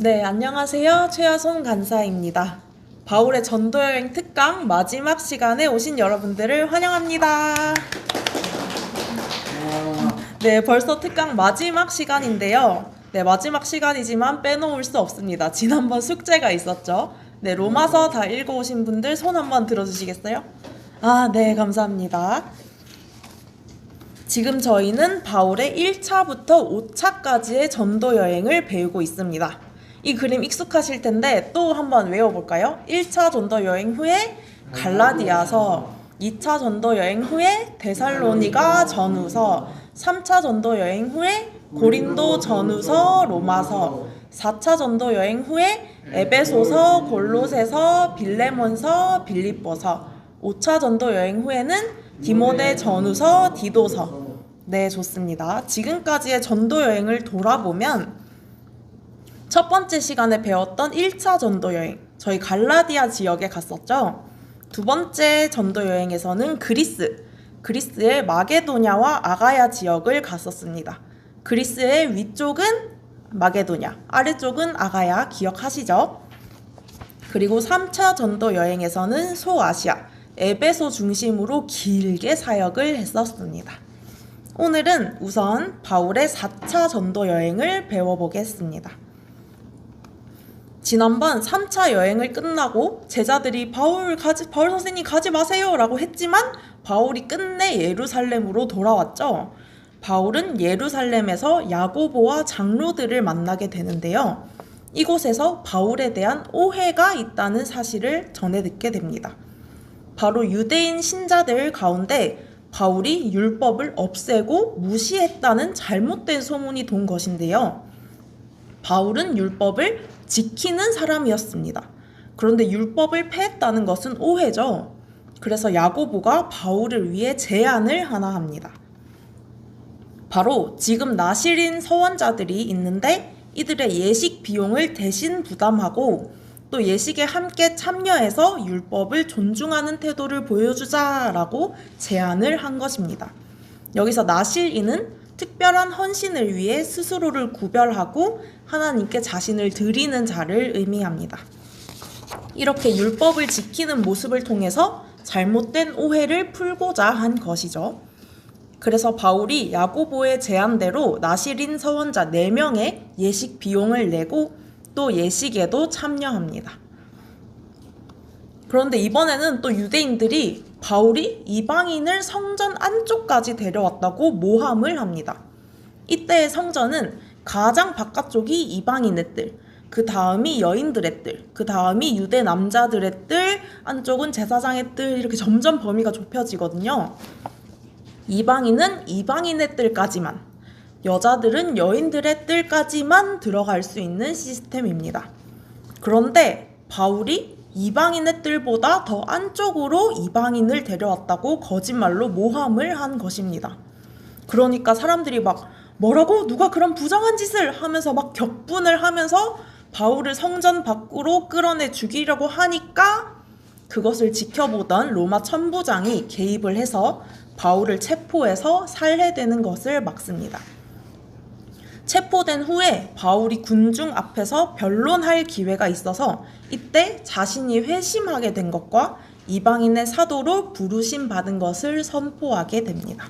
네, 안녕하세요. 최하송 간사입니다. 바울의 전도여행 특강 마지막 시간에 오신 여러분들을 환영합니다. 네, 벌써 특강 마지막 시간인데요. 네, 마지막 시간이지만 빼놓을 수 없습니다. 지난번 숙제가 있었죠. 네, 로마서 다 읽어오신 분들 손 한번 들어주시겠어요? 네, 감사합니다. 지금 저희는 바울의 1차부터 5차까지의 전도 여행을 배우고 있습니다. 이 그림 익숙하실 텐데 또 한번 외워볼까요? 1차 전도 여행 후에 갈라디아서, 2차 전도 여행 후에 데살로니가 전후서, 3차 전도 여행 후에 고린도 전후서, 로마서, 4차 전도 여행 후에 에베소서, 골로새서, 빌레몬서, 빌립보서, 5차 전도 여행 후에는 디모데 전후서, 디도서. 네, 좋습니다. 지금까지의 전도 여행을 돌아보면 첫 번째 시간에 배웠던 1차 전도 여행, 저희 갈라디아 지역에 갔었죠. 두 번째 전도 여행에서는 그리스의 마게도냐와 아가야 지역을 갔었습니다. 그리스의 위쪽은 마게도냐, 아래쪽은 아가야, 기억하시죠? 그리고 3차 전도 여행에서는 소아시아, 에베소 중심으로 길게 사역을 했었습니다. 오늘은 우선 바울의 4차 전도 여행을 배워보겠습니다. 지난번 3차 여행을 끝나고 제자들이 바울 선생님 가지 마세요 라고 했지만 바울이 끝내 예루살렘으로 돌아왔죠. 바울은 예루살렘에서 야고보와 장로들을 만나게 되는데요. 이곳에서 바울에 대한 오해가 있다는 사실을 전해 듣게 됩니다. 바로 유대인 신자들 가운데 바울이 율법을 없애고 무시했다는 잘못된 소문이 돈 것인데요. 바울은 율법을 지키는 사람이었습니다. 그런데 율법을 폐했다는 것은 오해죠. 그래서 야고보가 바울을 위해 제안을 하나 합니다. 바로 지금 나실인 서원자들이 있는데 이들의 예식 비용을 대신 부담하고 또 예식에 함께 참여해서 율법을 존중하는 태도를 보여주자라고 제안을 한 것입니다. 여기서 나실인은 특별한 헌신을 위해 스스로를 구별하고 하나님께 자신을 드리는 자를 의미합니다. 이렇게 율법을 지키는 모습을 통해서 잘못된 오해를 풀고자 한 것이죠. 그래서 바울이 야고보의 제안대로 나실인 서원자 4명의 예식 비용을 내고 또 예식에도 참여합니다. 그런데 이번에는 또 유대인들이 바울이 이방인을 성전 안쪽까지 데려왔다고 모함을 합니다. 이때의 성전은 가장 바깥쪽이 이방인의 뜰, 그 다음이 여인들의 뜰, 그 다음이 유대 남자들의 뜰, 안쪽은 제사장의 뜰, 이렇게 점점 범위가 좁혀지거든요. 이방인은 이방인의 뜰까지만, 여자들은 여인들의 뜰까지만 들어갈 수 있는 시스템입니다. 그런데 바울이 이방인의 뜰보다 더 안쪽으로 이방인을 데려왔다고 거짓말로 모함을 한 것입니다. 그러니까 사람들이 막 뭐라고? 누가 그런 부정한 짓을 하면서 막 격분을 하면서 바울을 성전 밖으로 끌어내 죽이려고 하니까 그것을 지켜보던 로마 천부장이 개입을 해서 바울을 체포해서 살해되는 것을 막습니다. 체포된 후에 바울이 군중 앞에서 변론할 기회가 있어서 이때 자신이 회심하게 된 것과 이방인의 사도로 부르심 받은 것을 선포하게 됩니다.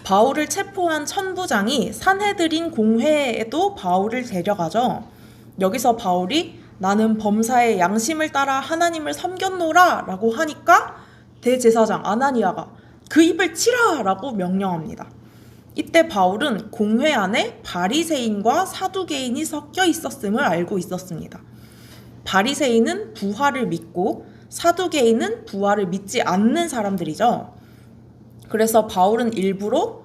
바울을 체포한 천부장이 산헤드린 공회에도 바울을 데려가죠. 여기서 바울이 나는 범사의 양심을 따라 하나님을 섬겼노라 라고 하니까 대제사장 아나니아가 그 입을 치라 라고 명령합니다. 이때 바울은 공회 안에 바리새인과 사두개인이 섞여 있었음을 알고 있었습니다. 바리새인은 부활을 믿고 사두개인은 부활을 믿지 않는 사람들이죠. 그래서 바울은 일부러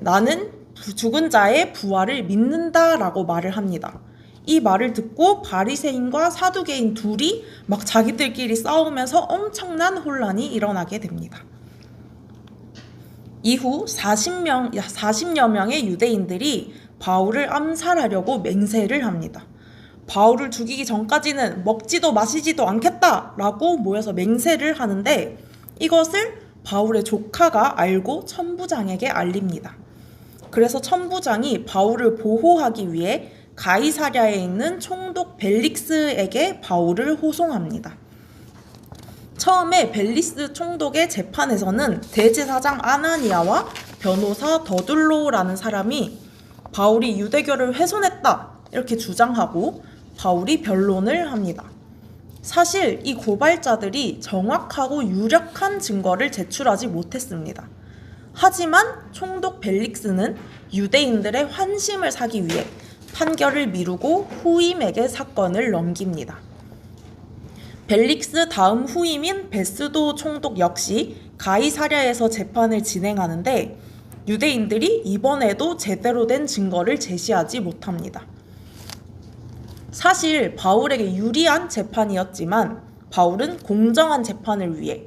나는 죽은 자의 부활을 믿는다라고 말을 합니다. 이 말을 듣고 바리새인과 사두개인 둘이 막 자기들끼리 싸우면서 엄청난 혼란이 일어나게 됩니다. 이후 40여 명의 유대인들이 바울을 암살하려고 맹세를 합니다. 바울을 죽이기 전까지는 먹지도 마시지도 않겠다라고 모여서 맹세를 하는데 이것을 바울의 조카가 알고 천부장에게 알립니다. 그래서 천부장이 바울을 보호하기 위해 가이사랴에 있는 총독 벨릭스에게 바울을 호송합니다. 처음에 벨리스 총독의 재판에서는 대제사장 아나니아와 변호사 더둘로라는 사람이 바울이 유대교를 훼손했다 이렇게 주장하고 바울이 변론을 합니다. 사실 이 고발자들이 정확하고 유력한 증거를 제출하지 못했습니다. 하지만 총독 벨릭스는 유대인들의 환심을 사기 위해 판결을 미루고 후임에게 사건을 넘깁니다. 벨릭스 다음 후임인 베스도 총독 역시 가이사랴에서 재판을 진행하는데 유대인들이 이번에도 제대로 된 증거를 제시하지 못합니다. 사실 바울에게 유리한 재판이었지만 바울은 공정한 재판을 위해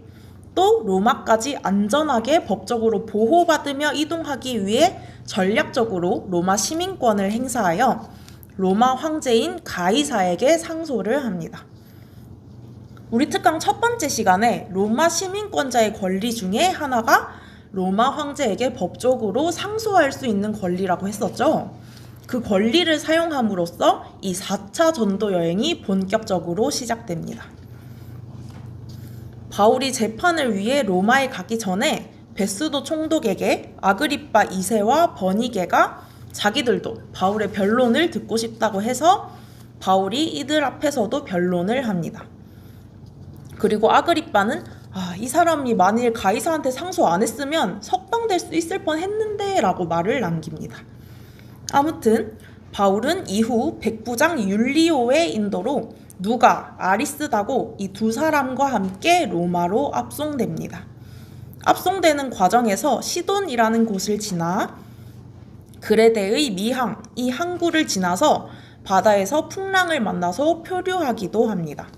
또 로마까지 안전하게 법적으로 보호받으며 이동하기 위해 전략적으로 로마 시민권을 행사하여 로마 황제인 가이사에게 상소를 합니다. 우리 특강 첫 번째 시간에 로마 시민권자의 권리 중에 하나가 로마 황제에게 법적으로 상소할 수 있는 권리라고 했었죠. 그 권리를 사용함으로써 이 4차 전도 여행이 본격적으로 시작됩니다. 바울이 재판을 위해 로마에 가기 전에 베스도 총독에게 아그리빠 2세와 버니게가 자기들도 바울의 변론을 듣고 싶다고 해서 바울이 이들 앞에서도 변론을 합니다. 그리고 아그리빠는 이 사람이 만일 가이사한테 상소 안 했으면 석방될 수 있을 뻔했는데 라고 말을 남깁니다. 아무튼 바울은 이후 백부장 율리오의 인도로 누가, 아리스다고 이 두 사람과 함께 로마로 압송됩니다. 압송되는 과정에서 시돈이라는 곳을 지나 그레데의 미항, 이 항구를 지나서 바다에서 풍랑을 만나서 표류하기도 합니다.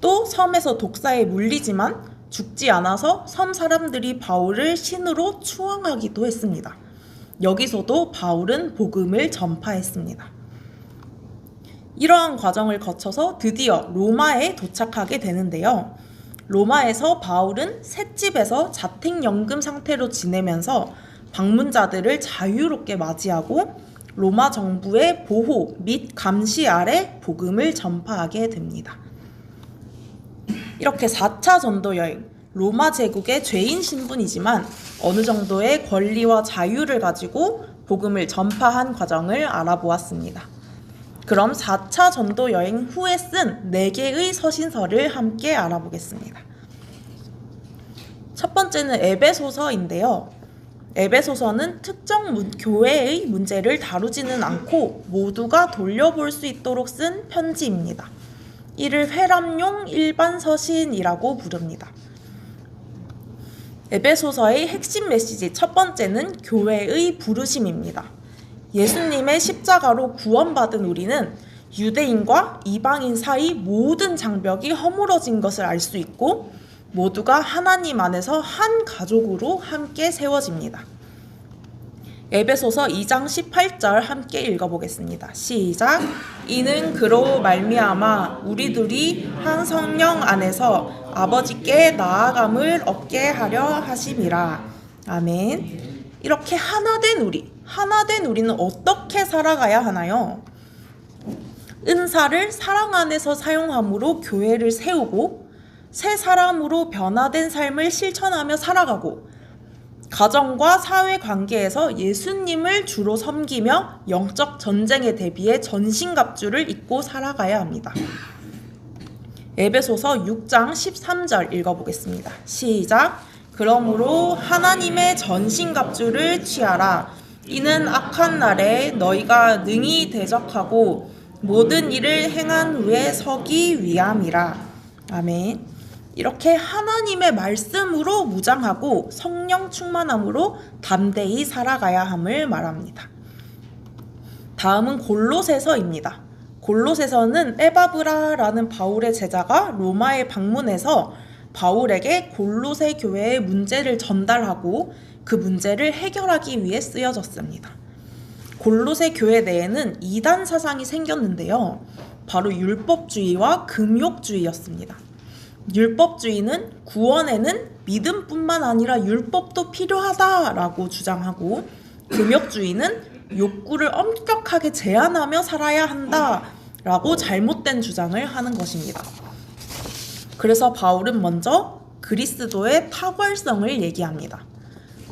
또 섬에서 독사에 물리지만 죽지 않아서 섬 사람들이 바울을 신으로 추앙하기도 했습니다. 여기서도 바울은 복음을 전파했습니다. 이러한 과정을 거쳐서 드디어 로마에 도착하게 되는데요. 로마에서 바울은 셋집에서 자택연금 상태로 지내면서 방문자들을 자유롭게 맞이하고 로마 정부의 보호 및 감시 아래 복음을 전파하게 됩니다. 이렇게 4차 전도 여행, 로마 제국의 죄인 신분이지만 어느 정도의 권리와 자유를 가지고 복음을 전파한 과정을 알아보았습니다. 그럼 4차 전도 여행 후에 쓴 4개의 서신서를 함께 알아보겠습니다. 첫 번째는 에베소서인데요. 에베소서는 특정 교회의 문제를 다루지는 않고 모두가 돌려볼 수 있도록 쓴 편지입니다. 이를 회람용 일반 서신이라고 부릅니다. 에베소서의 핵심 메시지 첫 번째는 교회의 부르심입니다. 예수님의 십자가로 구원받은 우리는 유대인과 이방인 사이 모든 장벽이 허물어진 것을 알 수 있고 모두가 하나님 안에서 한 가족으로 함께 세워집니다. 에베소서 2장 18절 함께 읽어보겠습니다. 시작. 이는 그로 말미암아 우리들이 한 성령 안에서 아버지께 나아감을 얻게 하려 하심이라. 아멘. 이렇게 하나된 우리는 어떻게 살아가야 하나요? 은사를 사랑 안에서 사용함으로 교회를 세우고 새 사람으로 변화된 삶을 실천하며 살아가고 가정과 사회 관계에서 예수님을 주로 섬기며 영적 전쟁에 대비해 전신갑주를 입고 살아가야 합니다. 에베소서 6장 13절 읽어보겠습니다. 시작. 그러므로 하나님의 전신갑주를 취하라. 이는 악한 날에 너희가 능히 대적하고 모든 일을 행한 후에 서기 위함이라. 아멘. 이렇게 하나님의 말씀으로 무장하고 성령 충만함으로 담대히 살아가야 함을 말합니다. 다음은 골로새서입니다. 골로새서는 에바브라라는 바울의 제자가 로마에 방문해서 바울에게 골로새 교회의 문제를 전달하고 그 문제를 해결하기 위해 쓰여졌습니다. 골로새 교회 내에는 이단 사상이 생겼는데요. 바로 율법주의와 금욕주의였습니다. 율법주의는 구원에는 믿음뿐만 아니라 율법도 필요하다라고 주장하고 금욕주의는 욕구를 엄격하게 제한하며 살아야 한다라고 잘못된 주장을 하는 것입니다. 그래서 바울은 먼저 그리스도의 탁월성을 얘기합니다.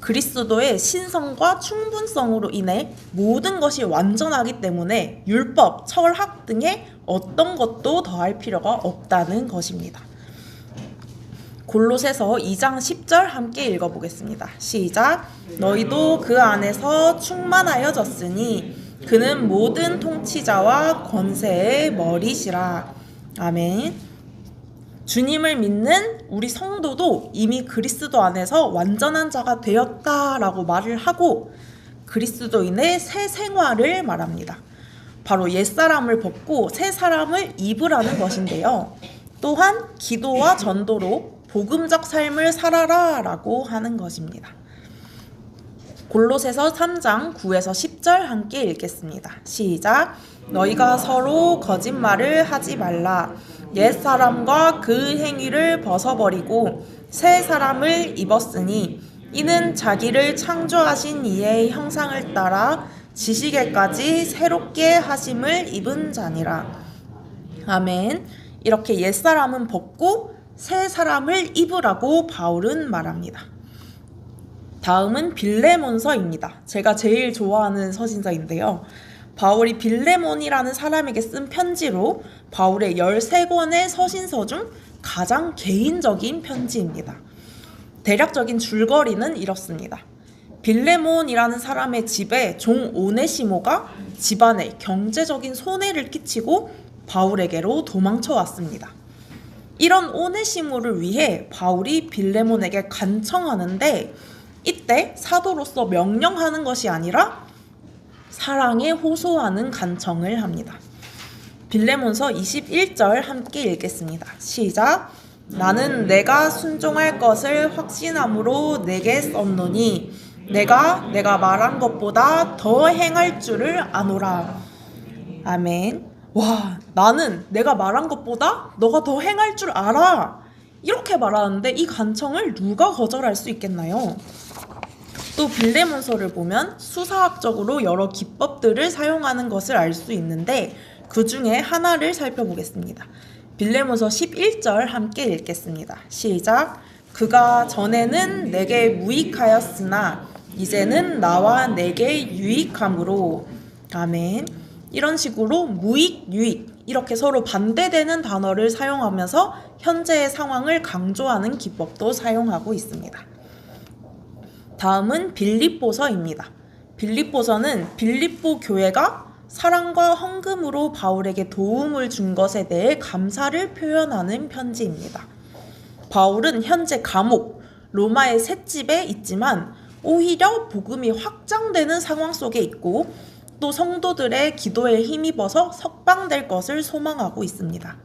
그리스도의 신성과 충분성으로 인해 모든 것이 완전하기 때문에 율법, 철학 등의 어떤 것도 더할 필요가 없다는 것입니다. 골로새서 2장 10절 함께 읽어보겠습니다. 시작. 너희도 그 안에서 충만하여졌으니 그는 모든 통치자와 권세의 머리시라. 아멘. 주님을 믿는 우리 성도도 이미 그리스도 안에서 완전한 자가 되었다라고 말을 하고 그리스도인의 새 생활을 말합니다. 바로 옛사람을 벗고 새 사람을 입으라는 것인데요. 또한 기도와 전도로 복음적 삶을 살아라 라고 하는 것입니다. 골로새서 3장 9에서 10절 함께 읽겠습니다. 시작. 너희가 서로 거짓말을 하지 말라. 옛사람과 그 행위를 벗어버리고 새 사람을 입었으니 이는 자기를 창조하신 이의 형상을 따라 지식에까지 새롭게 하심을 입은 자니라. 아멘. 이렇게 옛사람은 벗고 새 사람을 입으라고 바울은 말합니다. 다음은 빌레몬서입니다. 제가 제일 좋아하는 서신서인데요. 바울이 빌레몬이라는 사람에게 쓴 편지로 바울의 13권의 서신서 중 가장 개인적인 편지입니다. 대략적인 줄거리는 이렇습니다. 빌레몬이라는 사람의 집에 종 오네시모가 집안에 경제적인 손해를 끼치고 바울에게로 도망쳐 왔습니다. 이런 오네시모를 위해 바울이 빌레몬에게 간청하는데 이때 사도로서 명령하는 것이 아니라 사랑에 호소하는 간청을 합니다. 빌레몬서 21절 함께 읽겠습니다. 시작. 나는 내가 순종할 것을 확신함으로 내게 썼노니 내가 말한 것보다 더 행할 줄을 아노라. 아멘. 와, 나는 내가 말한 것보다 너가 더 행할 줄 알아. 이렇게 말하는데 이 간청을 누가 거절할 수 있겠나요? 또 빌레몬서를 보면 수사학적으로 여러 기법들을 사용하는 것을 알 수 있는데 그 중에 하나를 살펴보겠습니다. 빌레몬서 11절 함께 읽겠습니다. 시작. 그가 전에는 내게 무익하였으나 이제는 나와 내게 유익함으로. 아멘. 이런 식으로 무익, 유익 이렇게 서로 반대되는 단어를 사용하면서 현재의 상황을 강조하는 기법도 사용하고 있습니다. 다음은 빌립보서입니다. 빌립보서는 빌립보 교회가 사랑과 헌금으로 바울에게 도움을 준 것에 대해 감사를 표현하는 편지입니다. 바울은 현재 감옥, 로마의 셋집에 있지만 오히려 복음이 확장되는 상황 속에 있고 또 성도들의 기도에 힘입어서 석방될 것을 소망하고 있습니다.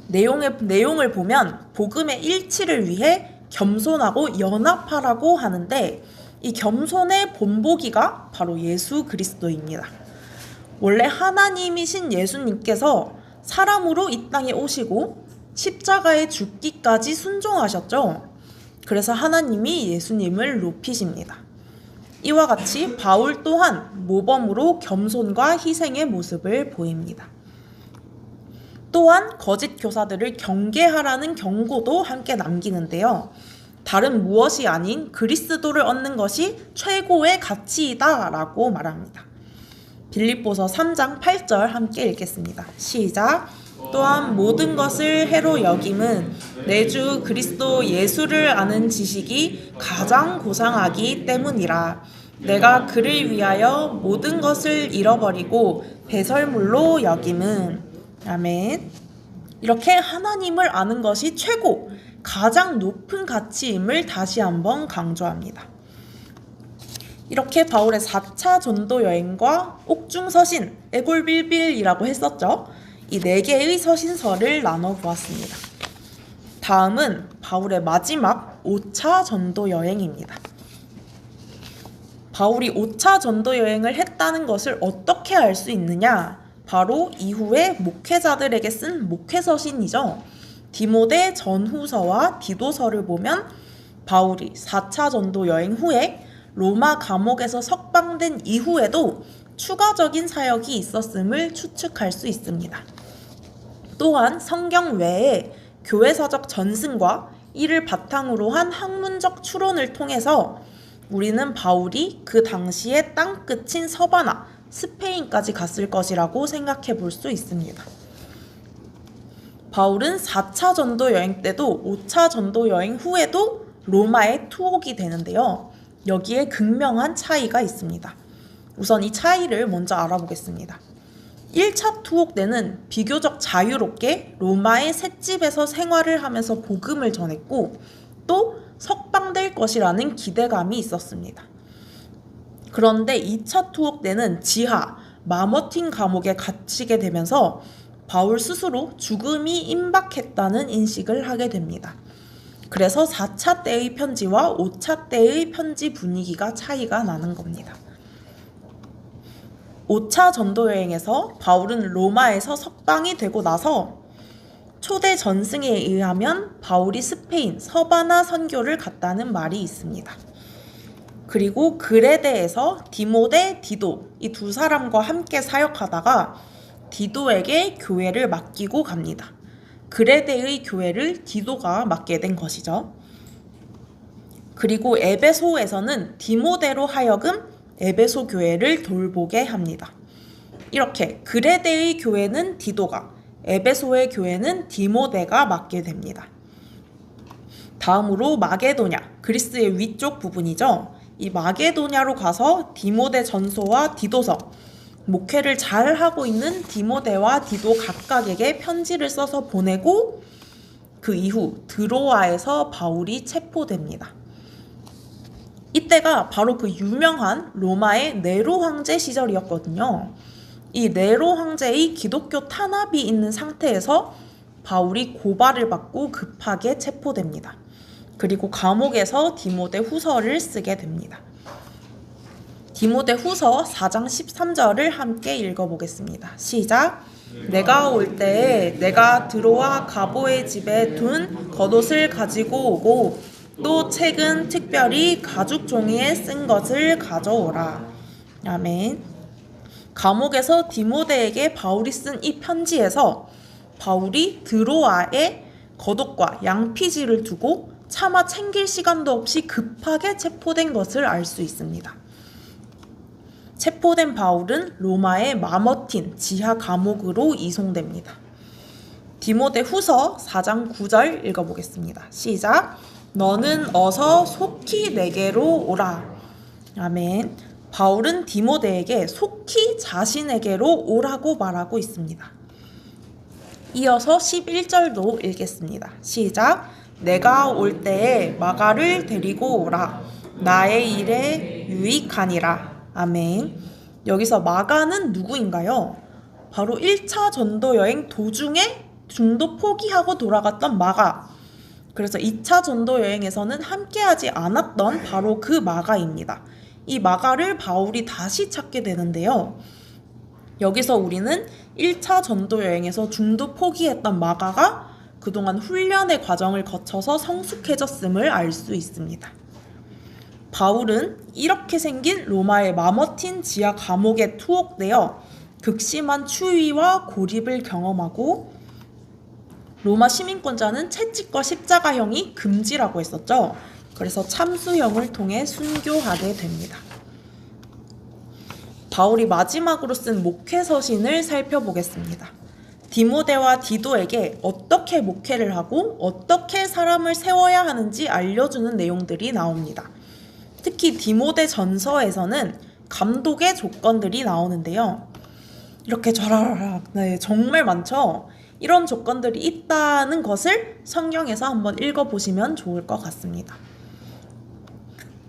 내용을 보면 복음의 일치를 위해 겸손하고 연합하라고 하는데 이 겸손의 본보기가 바로 예수 그리스도입니다. 원래 하나님이신 예수님께서 사람으로 이 땅에 오시고 십자가에 죽기까지 순종하셨죠. 그래서 하나님이 예수님을 높이십니다. 이와 같이 바울 또한 모범으로 겸손과 희생의 모습을 보입니다. 또한 거짓 교사들을 경계하라는 경고도 함께 남기는데요. 다른 무엇이 아닌 그리스도를 얻는 것이 최고의 가치이다 라고 말합니다. 빌립보서 3장 8절 함께 읽겠습니다. 시작. 또한 모든 것을 해로 여김은 내 주 그리스도 예수를 아는 지식이 가장 고상하기 때문이라. 내가 그를 위하여 모든 것을 잃어버리고 배설물로 여김은. 아멘. 이렇게 하나님을 아는 것이 최고, 가장 높은 가치임을 다시 한번 강조합니다. 이렇게 바울의 4차 전도 여행과 옥중서신, 에골빌빌이라고 했었죠. 이 4개의 서신서를 나눠보았습니다. 다음은 바울의 마지막 5차 전도 여행입니다. 바울이 5차 전도 여행을 했다는 것을 어떻게 알 수 있느냐? 바로 이후에 목회자들에게 쓴 목회서신이죠. 디모데 전후서와 디도서를 보면 바울이 4차 전도 여행 후에 로마 감옥에서 석방된 이후에도 추가적인 사역이 있었음을 추측할 수 있습니다. 또한 성경 외에 교회사적 전승과 이를 바탕으로 한 학문적 추론을 통해서 우리는 바울이 그 당시의 땅끝인 서바나, 스페인까지 갔을 것이라고 생각해 볼 수 있습니다. 바울은 4차 전도 여행 때도 5차 전도 여행 후에도 로마에 투옥이 되는데요. 여기에 극명한 차이가 있습니다. 우선 이 차이를 먼저 알아보겠습니다. 1차 투옥 때는 비교적 자유롭게 로마의 셋집에서 생활을 하면서 복음을 전했고 또 석방될 것이라는 기대감이 있었습니다. 그런데 2차 투옥 때는 지하 마머틴 감옥에 갇히게 되면서 바울 스스로 죽음이 임박했다는 인식을 하게 됩니다. 그래서 4차 때의 편지와 5차 때의 편지 분위기가 차이가 나는 겁니다. 5차 전도 여행에서 바울은 로마에서 석방이 되고 나서 초대 전승에 의하면 바울이 스페인 서바나 선교를 갔다는 말이 있습니다. 그리고 그레데에서 디모데, 디도 이 두 사람과 함께 사역하다가 디도에게 교회를 맡기고 갑니다. 그레데의 교회를 디도가 맡게 된 것이죠. 그리고 에베소에서는 디모데로 하여금 에베소 교회를 돌보게 합니다. 이렇게 그레데의 교회는 디도가, 에베소의 교회는 디모데가 맡게 됩니다. 다음으로 마게도냐, 그리스의 위쪽 부분이죠. 이 마게도냐로 가서 디모데 전서와 디도서, 목회를 잘 하고 있는 디모데와 디도 각각에게 편지를 써서 보내고 그 이후 드로아에서 바울이 체포됩니다. 이때가 바로 그 유명한 로마의 네로 황제 시절이었거든요. 이 네로 황제의 기독교 탄압이 있는 상태에서 바울이 고발을 받고 급하게 체포됩니다. 그리고 감옥에서 디모데 후서를 쓰게 됩니다. 디모데 후서 4장 13절을 함께 읽어보겠습니다. 시작! 내가 올 때에 내가 드로아 가보의 집에 둔 겉옷을 가지고 오고 또 책은 특별히 가죽 종이에 쓴 것을 가져오라. 아멘. 감옥에서 디모데에게 바울이 쓴 이 편지에서 바울이 드로아에 겉옷과 양피지를 두고 차마 챙길 시간도 없이 급하게 체포된 것을 알 수 있습니다. 체포된 바울은 로마의 마머틴 지하 감옥으로 이송됩니다. 디모데 후서 4장 9절 읽어보겠습니다. 시작! 너는 어서 속히 내게로 오라. 아멘. 바울은 디모데에게 속히 자신에게로 오라고 말하고 있습니다. 이어서 11절도 읽겠습니다. 시작! 내가 올 때에 마가를 데리고 오라. 나의 일에 유익하니라. 아멘. 여기서 마가는 누구인가요? 바로 1차 전도 여행 도중에 중도 포기하고 돌아갔던 마가. 그래서 2차 전도 여행에서는 함께하지 않았던 바로 그 마가입니다. 이 마가를 바울이 다시 찾게 되는데요. 여기서 우리는 1차 전도 여행에서 중도 포기했던 마가가 그동안 훈련의 과정을 거쳐서 성숙해졌음을 알 수 있습니다. 바울은 이렇게 생긴 로마의 마머틴 지하 감옥에 투옥되어 극심한 추위와 고립을 경험하고 로마 시민권자는 채찍과 십자가형이 금지라고 했었죠. 그래서 참수형을 통해 순교하게 됩니다. 바울이 마지막으로 쓴 목회 서신을 살펴보겠습니다. 디모데와 디도에게 어떻게 목회를 하고 어떻게 사람을 세워야 하는지 알려주는 내용들이 나옵니다. 특히 디모데 전서에서는 감독의 조건들이 나오는데요. 이렇게 좌라락 정말 많죠. 이런 조건들이 있다는 것을 성경에서 한번 읽어보시면 좋을 것 같습니다.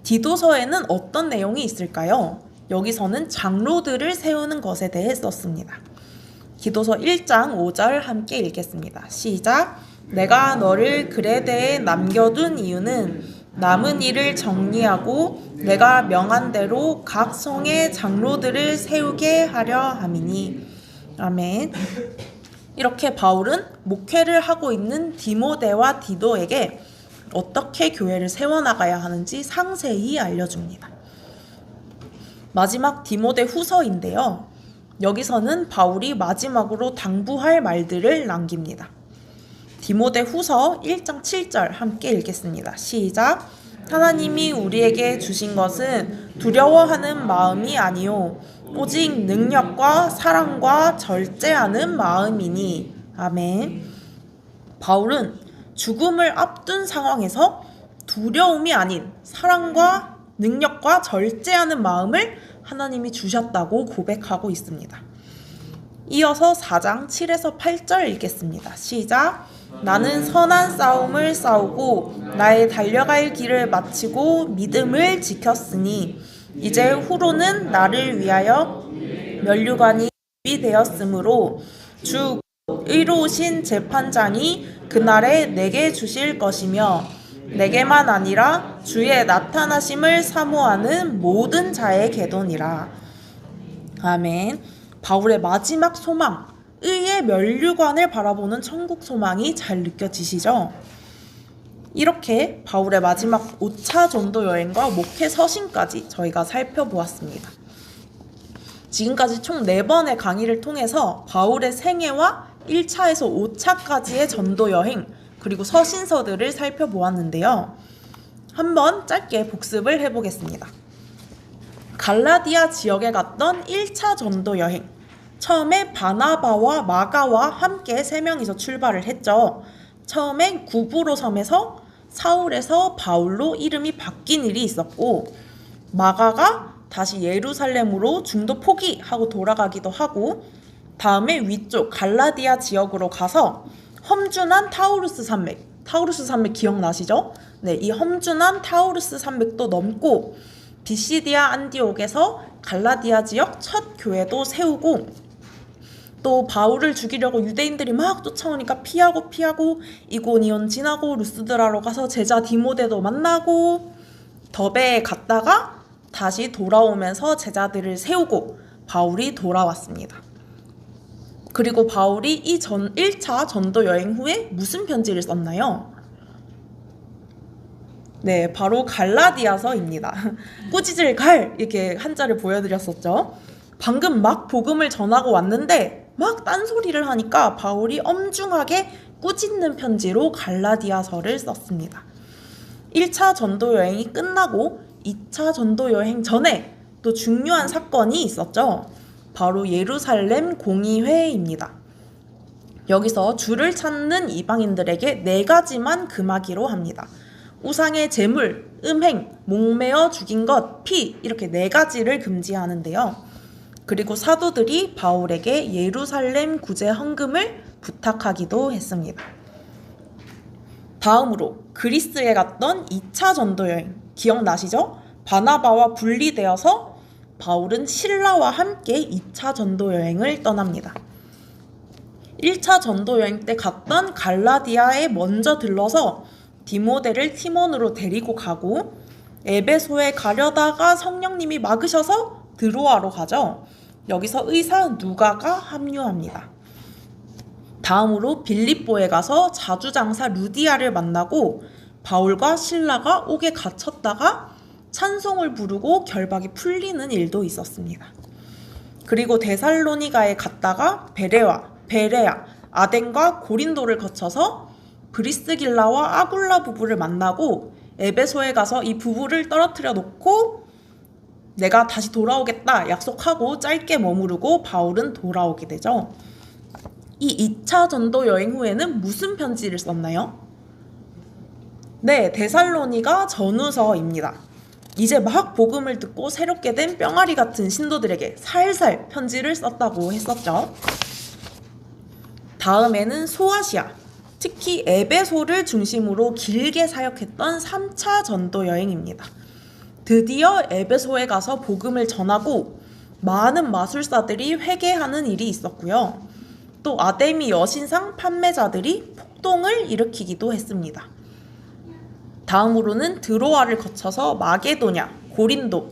디도서에는 어떤 내용이 있을까요? 여기서는 장로들을 세우는 것에 대해 썼습니다. 디도서 1장 5절 함께 읽겠습니다. 시작! 내가 너를 그레데에 남겨둔 이유는 남은 일을 정리하고 내가 명한 대로 각 성의 장로들을 세우게 하려 함이니. 아멘. 이렇게 바울은 목회를 하고 있는 디모데와 디도에게 어떻게 교회를 세워나가야 하는지 상세히 알려줍니다. 마지막 디모데 후서인데요. 여기서는 바울이 마지막으로 당부할 말들을 남깁니다. 디모데 후서 1장 7절 함께 읽겠습니다. 시작. 하나님이 우리에게 주신 것은 두려워하는 마음이 아니요 오직 능력과 사랑과 절제하는 마음이니. 아멘. 바울은 죽음을 앞둔 상황에서 두려움이 아닌 사랑과 능력과 절제하는 마음을 하나님이 주셨다고 고백하고 있습니다. 이어서 4장 7에서 8절 읽겠습니다. 시작. 나는 선한 싸움을 싸우고 나의 달려갈 길을 마치고 믿음을 지켰으니 이제 후로는 나를 위하여 면류관이 준비되었으므로 주 의로우신 재판장이 그날에 내게 주실 것이며 내게만 아니라 주의 나타나심을 사모하는 모든 자의 계도니라. 아멘. 바울의 마지막 소망, 의의 면류관을 바라보는 천국 소망이 잘 느껴지시죠? 이렇게 바울의 마지막 5차 전도 여행과 목회 서신까지 저희가 살펴보았습니다. 지금까지 총 4번의 강의를 통해서 바울의 생애와 1차에서 5차까지의 전도 여행 그리고 서신서들을 살펴보았는데요. 한번 짧게 복습을 해보겠습니다. 갈라디아 지역에 갔던 1차 전도 여행. 처음에 바나바와 마가와 함께 3명이서 출발을 했죠. 처음엔 구브로 섬에서 사울에서 바울로 이름이 바뀐 일이 있었고, 마가가 다시 예루살렘으로 중도 포기하고 돌아가기도 하고, 다음에 위쪽 갈라디아 지역으로 가서 험준한 타우루스 산맥 기억나시죠? 네, 이 험준한 타우루스 산맥도 넘고 비시디아 안디옥에서 갈라디아 지역 첫 교회도 세우고, 또 바울을 죽이려고 유대인들이 막 쫓아오니까 피하고 이고니온 지나고 루스드라로 가서 제자 디모데도 만나고 더베에 갔다가 다시 돌아오면서 제자들을 세우고 바울이 돌아왔습니다. 그리고 바울이 이 1차 전도 여행 후에 무슨 편지를 썼나요? 네, 바로 갈라디아서입니다. 꾸짖을 갈 이렇게 한자를 보여드렸었죠. 방금 막 복음을 전하고 왔는데 막 딴소리를 하니까 바울이 엄중하게 꾸짖는 편지로 갈라디아서를 썼습니다. 1차 전도 여행이 끝나고 2차 전도 여행 전에 또 중요한 사건이 있었죠. 바로 예루살렘 공의회입니다. 여기서 주를 찾는 이방인들에게 4가지만 금하기로 합니다. 우상의 제물, 음행, 목매어 죽인 것, 피 이렇게 4가지를 금지하는데요. 그리고 사도들이 바울에게 예루살렘 구제 헌금을 부탁하기도 했습니다. 다음으로 그리스에 갔던 2차 전도 여행 기억나시죠? 바나바와 분리되어서 바울은 실라와 함께 2차 전도 여행을 떠납니다. 1차 전도 여행 때 갔던 갈라디아에 먼저 들러서 디모데를 팀원으로 데리고 가고 에베소에 가려다가 성령님이 막으셔서 드로아로 가죠. 여기서 의사 누가가 합류합니다. 다음으로 빌립보에 가서 자주장사 루디아를 만나고 바울과 실라가 옥에 갇혔다가 찬송을 부르고 결박이 풀리는 일도 있었습니다. 그리고 데살로니가에 갔다가 베레아, 아덴과 고린도를 거쳐서 브리스길라와 아굴라 부부를 만나고 에베소에 가서 이 부부를 떨어뜨려 놓고 내가 다시 돌아오겠다 약속하고 짧게 머무르고 바울은 돌아오게 되죠. 이 2차 전도 여행 후에는 무슨 편지를 썼나요? 네, 데살로니가 전후서입니다. 이제 막 복음을 듣고 새롭게 된 뿅아리 같은 신도들에게 살살 편지를 썼다고 했었죠. 다음에는 소아시아, 특히 에베소를 중심으로 길게 사역했던 3차 전도 여행입니다. 드디어 에베소에 가서 복음을 전하고 많은 마술사들이 회개하는 일이 있었고요. 또 아데미 여신상 판매자들이 폭동을 일으키기도 했습니다. 다음으로는 드로아를 거쳐서 마게도냐, 고린도,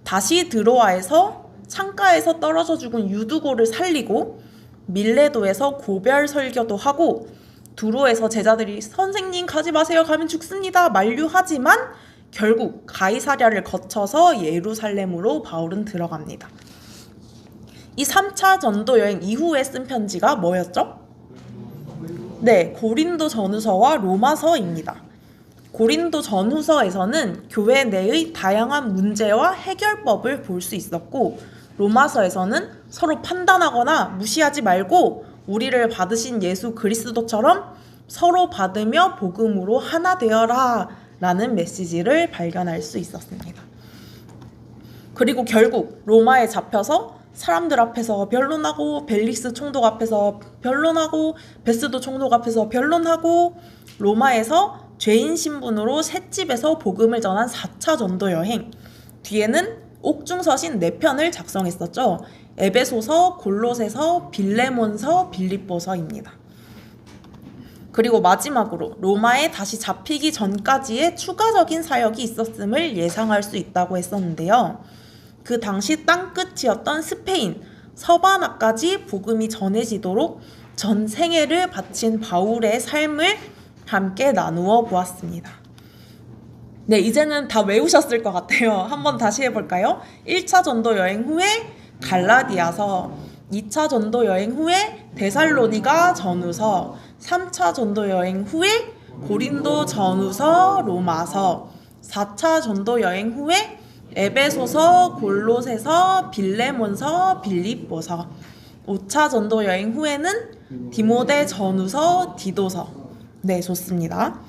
다시 드로아에서 창가에서 떨어져 죽은 유두고를 살리고 밀레도에서 고별 설교도 하고 두로에서 제자들이 선생님 가지 마세요 가면 죽습니다 만류하지만 결국 가이사랴를 거쳐서 예루살렘으로 바울은 들어갑니다. 이 3차 전도 여행 이후에 쓴 편지가 뭐였죠? 네, 고린도 전후서와 로마서입니다. 고린도 전후서에서는 교회 내의 다양한 문제와 해결법을 볼 수 있었고, 로마서에서는 서로 판단하거나 무시하지 말고 우리를 받으신 예수 그리스도처럼 서로 받으며 복음으로 하나 되어라 라는 메시지를 발견할 수 있었습니다. 그리고 결국 로마에 잡혀서 사람들 앞에서 변론하고, 벨릭스 총독 앞에서 변론하고, 베스도 총독 앞에서 변론하고, 로마에서 죄인 신분으로 셋집에서 복음을 전한 4차 전도 여행, 뒤에는 옥중서신 4편을 작성했었죠. 에베소서, 골로새서, 빌레몬서, 빌립보서입니다. 그리고 마지막으로 로마에 다시 잡히기 전까지의 추가적인 사역이 있었음을 예상할 수 있다고 했었는데요. 그 당시 땅끝이었던 스페인, 서바나까지 복음이 전해지도록 전 생애를 바친 바울의 삶을 함께 나누어 보았습니다. 네, 이제는 다 외우셨을 것 같아요. 한번 다시 해볼까요? 1차 전도 여행 후에 갈라디아서, 2차 전도 여행 후에 데살로니가 전후서, 3차 전도 여행 후에 고린도 전후서, 로마서, 4차 전도 여행 후에 에베소서, 골로새서, 빌레몬서, 빌립보서, 5차 전도 여행 후에는 디모데 전후서, 디도서. 네, 좋습니다.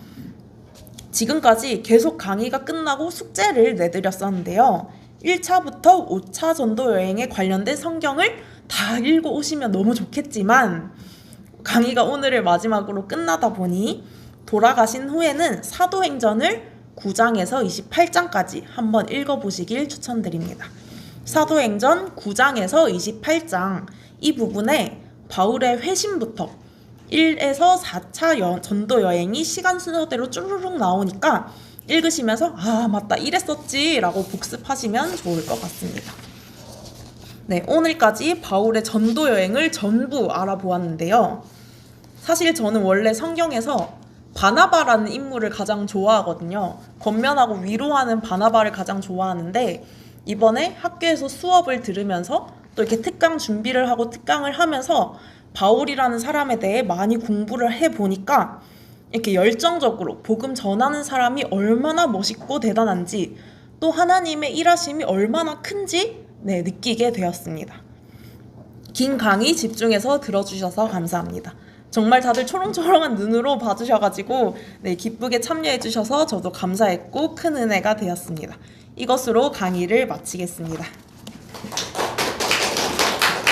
지금까지 계속 강의가 끝나고 숙제를 내드렸었는데요. 1차부터 5차 전도 여행에 관련된 성경을 다 읽어 오시면 너무 좋겠지만, 강의가 오늘을 마지막으로 끝나다 보니 돌아가신 후에는 사도행전을 9장에서 28장까지 한번 읽어보시길 추천드립니다. 사도행전 9장에서 28장, 이 부분에 바울의 회심부터 1에서 4차 전도 여행이 시간 순서대로 쭈르륵 나오니까 읽으시면서 아 맞다 이랬었지 라고 복습하시면 좋을 것 같습니다. 네, 오늘까지 바울의 전도 여행을 전부 알아보았는데요. 사실 저는 원래 성경에서 바나바라는 인물을 가장 좋아하거든요. 권면하고 위로하는 바나바를 가장 좋아하는데, 이번에 학교에서 수업을 들으면서 또 이렇게 특강 준비를 하고 특강을 하면서 바울이라는 사람에 대해 많이 공부를 해보니까 이렇게 열정적으로 복음 전하는 사람이 얼마나 멋있고 대단한지, 또 하나님의 일하심이 얼마나 큰지 느끼게 되었습니다. 긴 강의 집중해서 들어주셔서 감사합니다. 정말 다들 초롱초롱한 눈으로 봐주셔가지고 기쁘게 참여해주셔서 저도 감사했고 큰 은혜가 되었습니다. 이것으로 강의를 마치겠습니다.